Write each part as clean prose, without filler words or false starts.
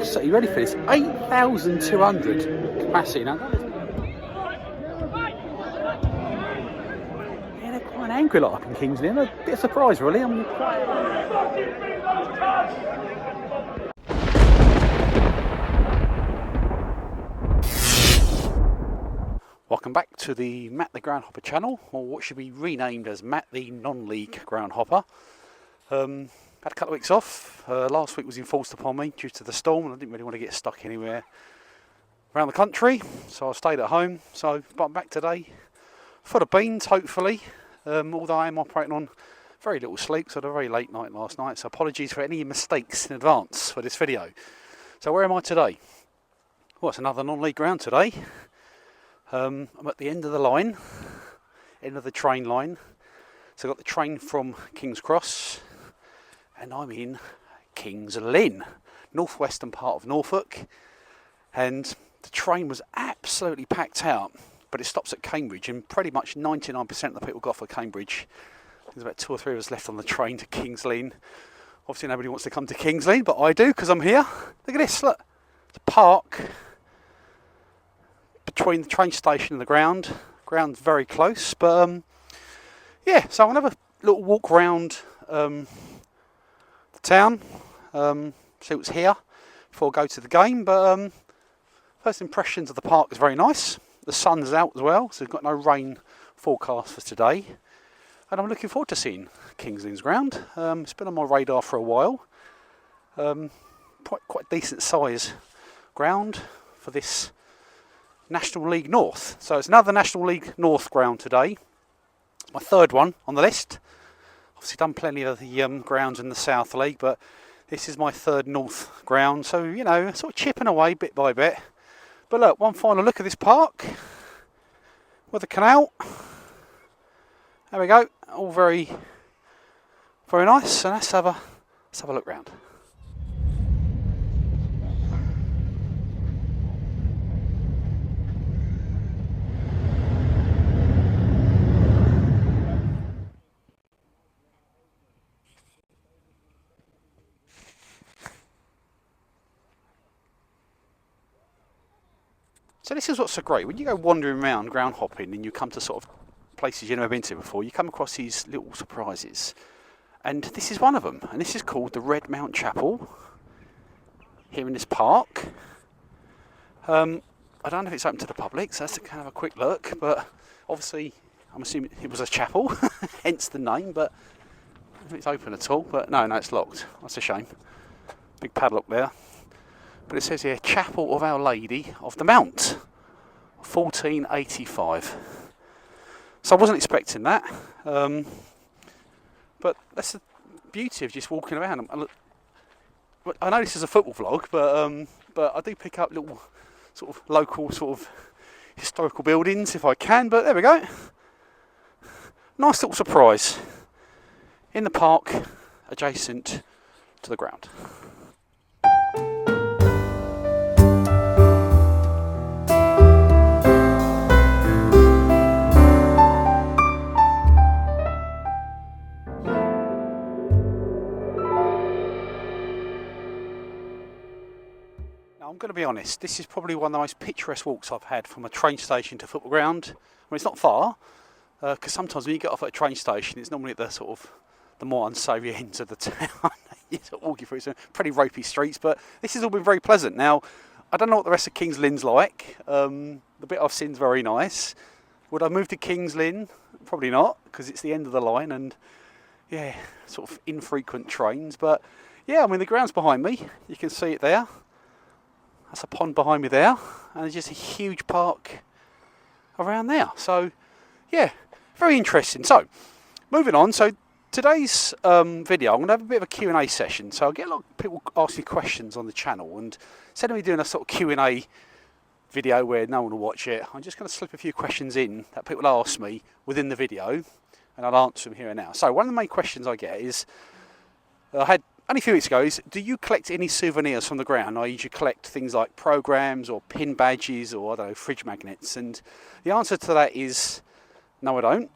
So are you ready for this? 8,200 capacity. Now, yeah, they're quite angry like up in Kings Lynn. I'm a bit surprised, really. Welcome back to the Matt the Groundhopper channel, or what should be renamed as Matt the Non-League Groundhopper. Had a couple of weeks off. Last week was enforced upon me due to the storm, and I didn't really want to get stuck anywhere around the country, so I stayed at home. But I'm back today for the beans, hopefully. Although I am operating on very little sleep, so I had a very late night last night. So apologies for any mistakes in advance for this video. So where am I today? Well, it's another non-league ground today. I'm at the end of the line, end of the train line. So I've got the train from King's Cross, and I'm in Kings Lynn, northwestern part of Norfolk. And the train was absolutely packed out, but it stops at Cambridge, and pretty much 99% of the people got off at Cambridge. There's about 2 or 3 of us left on the train to Kings Lynn. Obviously nobody wants to come to Kings Lynn, but I do because I'm here. Look at this, look, it's a park between the train station and the ground. Ground's very close, but yeah, so I'm going to have a little walk around the town, see what's here before I go to the game. But first impressions of the park is very nice. The sun's out as well, so we've got no rain forecast for today. And I'm looking forward to seeing Kings Lynn's ground. It's been on my radar for a while. Quite decent size ground for this National League North. So it's another National League North ground today. It's my third one on the list. Obviously done plenty of the grounds in the South League, but this is my third North ground. So, you know, sort of chipping away bit by bit. But look, one final look at this park with the canal. There we go. All very, very nice. So let's have a look round. So this is what's so great. When you go wandering around ground hopping and you come to sort of places you've never been to before, you come across these little surprises. And this is one of them. And this is called the Red Mount Chapel here in this park. I don't know if it's open to the public, so let's kind of have a quick look. But obviously, I'm assuming it was a chapel, hence the name. But I don't know if it's open at all. But no, it's locked. That's a shame. Big padlock there. But it says here, Chapel of Our Lady of the Mount, 1485. So I wasn't expecting that. But that's the beauty of just walking around. I know this is a football vlog, but I do pick up little sort of local sort of historical buildings if I can. But there we go. Nice little surprise in the park adjacent to the ground. I'm going to be honest, this is probably one of the most picturesque walks I've had from a train station to football ground. I mean, it's not far, because sometimes when you get off at a train station, it's normally at the sort of the more unsavoury ends of the town. You're sort of walking through some pretty ropey streets, but this has all been very pleasant. Now, I don't know what the rest of Kings Lynn's like. The bit I've seen is very nice. Would I move to Kings Lynn? Probably not, because it's the end of the line and, yeah, sort of infrequent trains. But, yeah, I mean, the ground's behind me. You can see it there. That's a pond behind me there, and there's just a huge park around there. So, yeah, very interesting. So, moving on. So, today's video, I'm going to have a bit of a Q&A session. So, I get a lot of people asking questions on the channel, and instead of me doing a sort of Q&A video where no one will watch it, I'm just going to slip a few questions in that people ask me within the video, and I'll answer them here and now. So, one of the main questions I get is, I had only a few weeks ago, is do you collect any souvenirs from the ground? I usually collect things like programs or pin badges or, I don't know, fridge magnets. And the answer to that is no, I don't.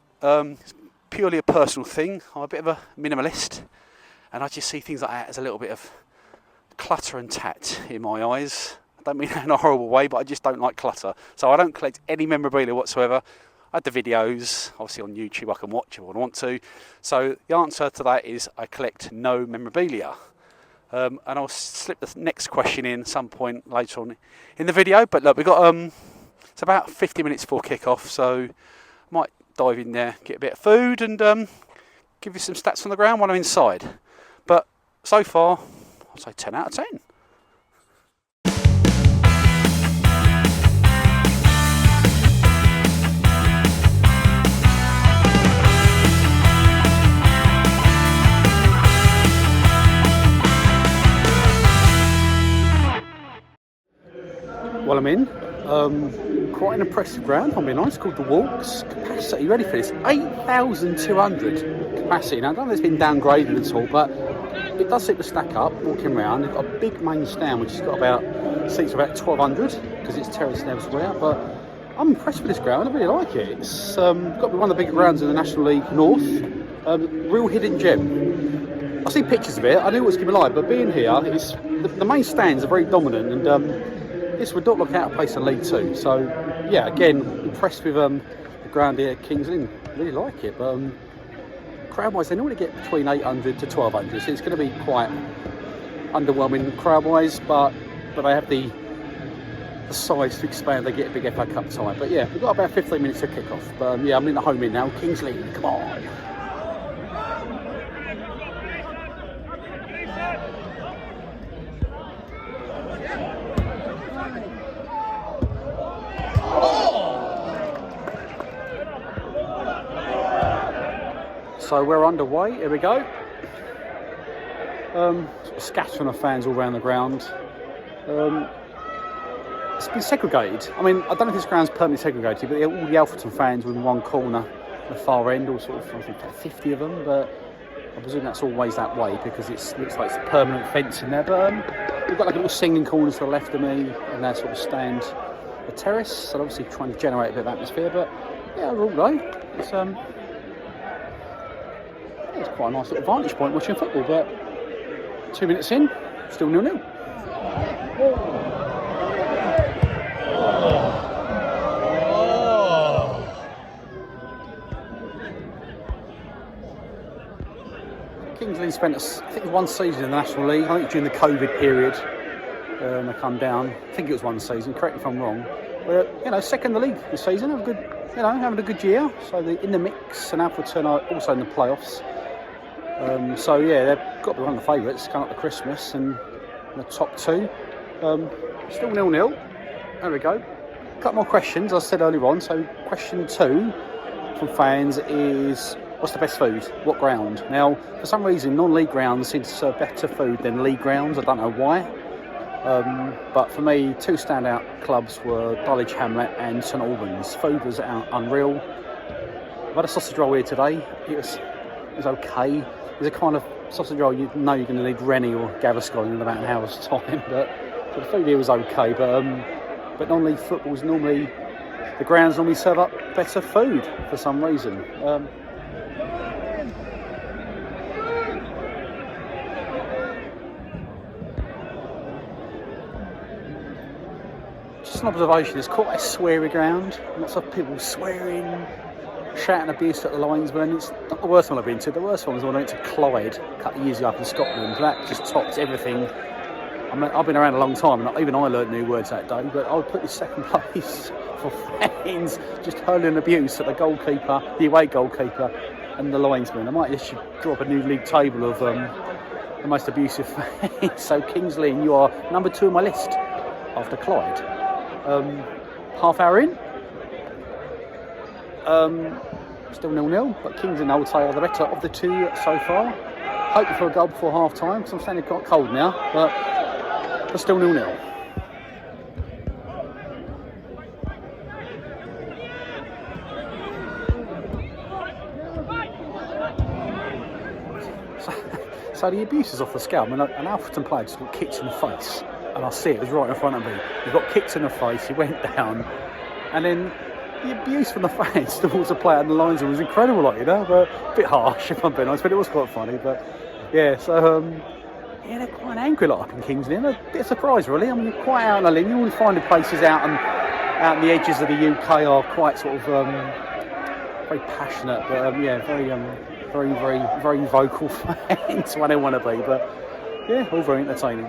It's purely a personal thing. I'm a bit of a minimalist, and I just see things like that as a little bit of clutter and tat in my eyes. I don't mean that in a horrible way, but I just don't like clutter. So I don't collect any memorabilia whatsoever. I had the videos, obviously on YouTube I can watch if I want to. So the answer to that is I collect no memorabilia. And I'll slip the next question in some point later on in the video. But look, we've got it's about 50 minutes before kick-off, so I might dive in there, get a bit of food, and give you some stats on the ground when I'm inside. But so far, I'd say 10 out of 10. Well, I'm in. Quite an impressive ground, I'll be honest, called the Walks. Capacity, you ready for this? 8,200 capacity. Now, I don't know if it's been downgraded at all, but it does seem to stack up walking around. They've got a big main stand, which has got about seats about 1,200 because it's terraced elsewhere. But I'm impressed with this ground, I really like it. It's got to be one of the bigger grounds in the National League North. Real hidden gem. I see pictures of it, I knew it was going to be live, but being here, it's, the main stands are very dominant, and this would not look out of place in League Two. So, yeah, again, impressed with the ground here at Kings Lynn. Really like it. But crowd-wise, they normally get between 800 to 1,200, so it's going to be quite underwhelming crowd-wise, but they have the size to expand. They get a big FA Cup tie. But yeah, we've got about 15 minutes to kick off. But yeah, I'm in the home in now. Kings Lynn, come on. So we're underway, here we go. Sort of scattering of fans all around the ground. It's been segregated. I mean, I don't know if this ground's permanently segregated, but all the Alfreton fans were in one corner at the far end, all sort of, I think, 50 of them, but I presume that's always that way because it looks like it's a permanent fence in there. But we've got like a little singing corner to the left of me, and that sort of stand a terrace, so obviously trying to generate a bit of atmosphere, but yeah, overall though, it's quite a nice little vantage point watching football. But 2 minutes in, still 0-0. Kings Lynn spent, I think, one season in the National League. I think during the COVID period, they come down. I think it was one season. Correct me if I'm wrong. We're, second in the league this season. Having a good year. So they're in the mix, and Alfreton are also in the playoffs. So yeah, they've got to be one of the favourites coming up to Christmas, and the top two. Still 0-0. There we go. A couple more questions, I said earlier on. So question 2 from fans is, what's the best food? What ground? Now, for some reason, non-league grounds seem to serve better food than league grounds. I don't know why. But for me, 2 standout clubs were Dulwich Hamlet and St Albans. Food was unreal. I've had a sausage roll here today. It was okay. It's a kind of sausage roll you know you're going to need Rennie or Gaviscon in about an hour's time. But the food here was okay. But non-league football's normally, the grounds normally serve up better food for some reason. Just an observation, it's quite a sweary ground. Lots of people swearing, shouting abuse at the linesman. It's not the worst one I've been to. The worst one was when I went to Clyde a couple of years ago up in Scotland. That just tops everything. I mean, I've been around a long time, and even I learned new words that day, but I would put this second place for fans just hurling abuse at the goalkeeper, the away goalkeeper, and the linesman. I might just draw up a new league table of the most abusive fans. So Kings Lynn, you are number 2 on my list after Clyde. Half hour in. Still 0-0, but Kings Lynn, I would say, are the better of the 2 so far. Hoping for a goal before half time, because I'm standing quite cold now, but still 0-0. So the abuse is off the scale. I mean, an Alfreton player just got kicked in the face, and I see it was right in front of me. He got kicked in the face, he went down, and then the abuse from the fans towards the player and the linesman was incredible, but a bit harsh if I'm being honest, but it was quite funny. But yeah, so Yeah, they're quite an angry lot up in Kings Lynn. A bit of surprise, really. I mean, they're quite out on the limb. You always find the places out on the edges of the UK are quite sort of very passionate, but yeah, very vocal fans when they want to be. But yeah, all very entertaining.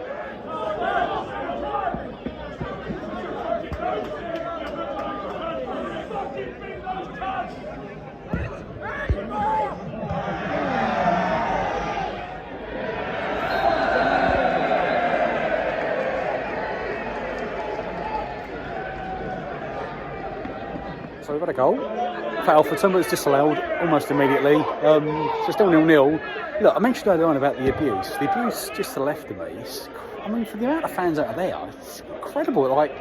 So we've got a goal for Alfreton, but it's disallowed almost immediately. So still 0-0. Look, I mentioned earlier on about the abuse. The abuse just to the left of me. I mean, for the amount of fans out there, it's incredible. Like,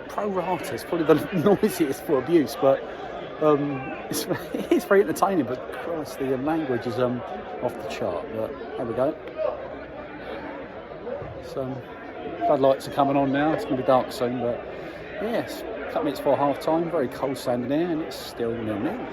pro rata is probably the noisiest for abuse, but it's very entertaining. But Christ, the language is off the chart. But there we go. So floodlights are coming on now. It's going to be dark soon, but yes. A couple minutes before half time, very cold standing there, and it's still 0-0.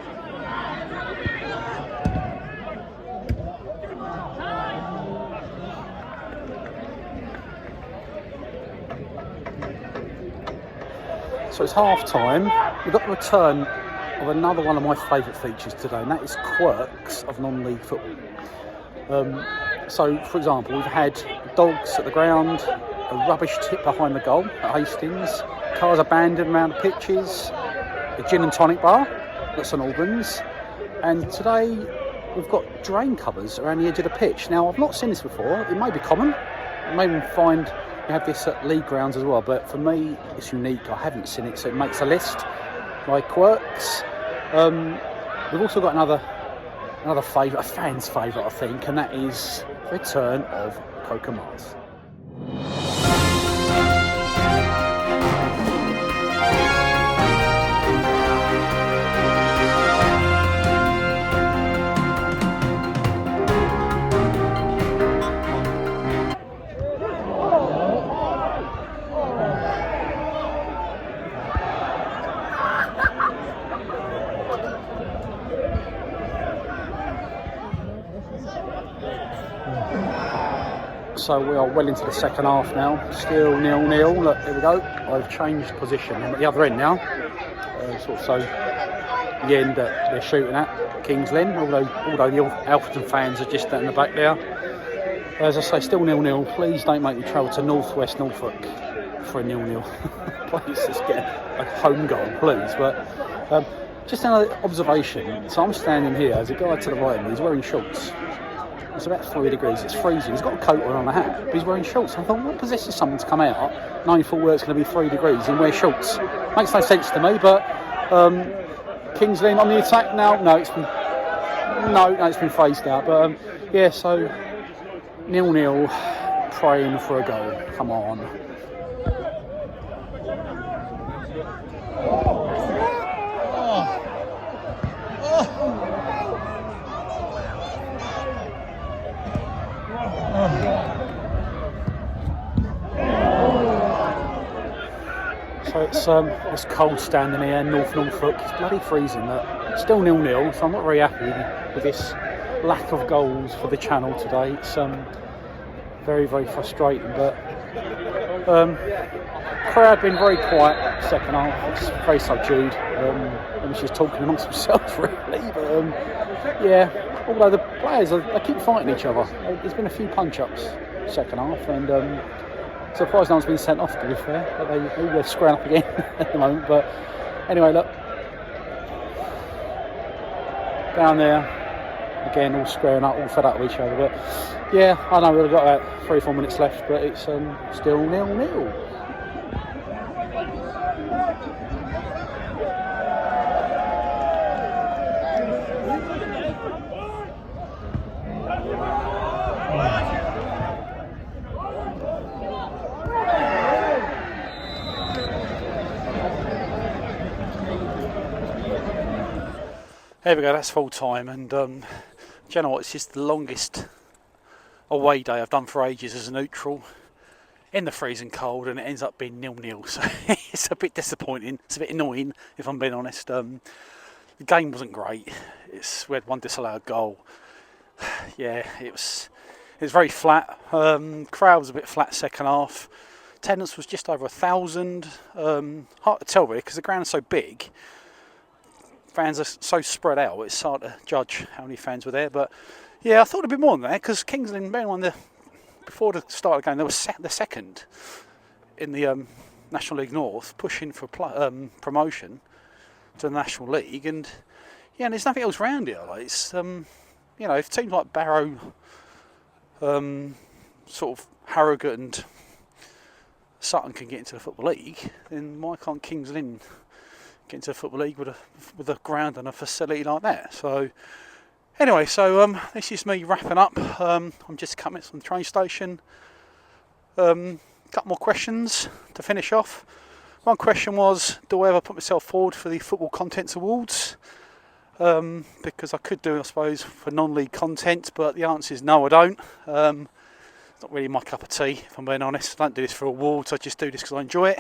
So it's half time. We've got the return of another one of my favourite features today, and that is quirks of non-league football. So, for example, we've had dogs at the ground, a rubbish tip behind the goal at Hastings, cars abandoned around the pitches, a gin and tonic bar at St Albans, and today we've got drain covers around the edge of the pitch. Now, I've not seen this before. It may be common. You may even find you have this at league grounds as well, but for me, it's unique. I haven't seen it, so it makes a list. My quirks. We've also got another favourite, a fan's favourite, I think, and that is the return of Coca Mars. So we are well into the second half now, still 0-0. Look, here we go. I've changed position. I'm at the other end now. So the end that they're shooting at, Kings Lynn, although the Alfreton fans are just in the back there. As I say, still 0-0. Please don't make me travel to northwest Norfolk for a 0-0. Please, just get a home goal, please. But just another observation. So I'm standing here, there's a guy to the right of me, he's wearing shorts. It's about 3 degrees, it's freezing. He's got a coat on and a hat, but he's wearing shorts. I thought, what possesses someone to come out knowing full well it's going to be 3 degrees and wear shorts? Makes no sense to me, but Kings Lynn on the attack now. No, it's been phased out. But yeah, so 0-0, praying for a goal. Come on. So it's cold standing here, North Norfolk. It's bloody freezing. It's still 0-0, so I'm not very happy with this lack of goals for the channel today. It's very, very frustrating. But crowd been very quiet second half. It's very subdued. It was just talking amongst themselves really. But yeah, although the players they keep fighting each other. There's been a few punch-ups second half, and surprised no one's been sent off, to be fair, but they're squaring up again at the moment. But anyway, look, down there again, all squaring up, all fed up with each other. But yeah, I know we've got about 3 or 4 minutes left, but it's still 0-0. There we go, that's full time, and do you know what, it's just the longest away day I've done for ages as a neutral in the freezing cold, and it ends up being 0-0, so it's a bit disappointing, it's a bit annoying if I'm being honest. The game wasn't great, we had one disallowed goal. Yeah, it was It was very flat. Crowd was a bit flat second half. Attendance was just over 1,000. Hard to tell really because the ground's so big. Fans are so spread out. It's hard to judge how many fans were there. But yeah, I thought a bit more than that because Kings Lynn, before the start of the game, they were the second in the National League North, pushing for promotion to the National League, and yeah, and there's nothing else around here. Like it's if teams like Barrow, sort of Harrogate and Sutton can get into the Football League, then why can't Kings Lynn get into the Football League with a ground and a facility like that? So anyway, this is me wrapping up. I'm just coming from the train station. Couple more questions to finish off. One question was, do I ever put myself forward for the Football Contents Awards? Because I could do, I suppose, for non-league content, but the answer is no, I don't. It's not really my cup of tea, if I'm being honest. I don't do this for awards, I just do this because I enjoy it.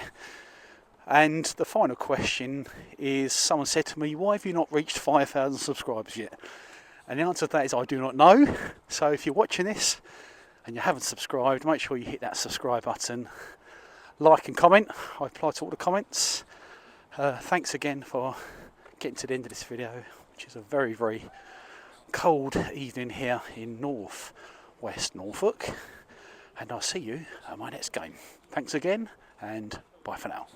And the final question is, someone said to me, why have you not reached 5,000 subscribers yet? And the answer to that is I do not know. So if you're watching this and you haven't subscribed, make sure you hit that subscribe button, like and comment. I reply to all the comments. Thanks again for getting to the end of this video, which is a very, very cold evening here in North West Norfolk. And I'll see you at my next game. Thanks again, and bye for now.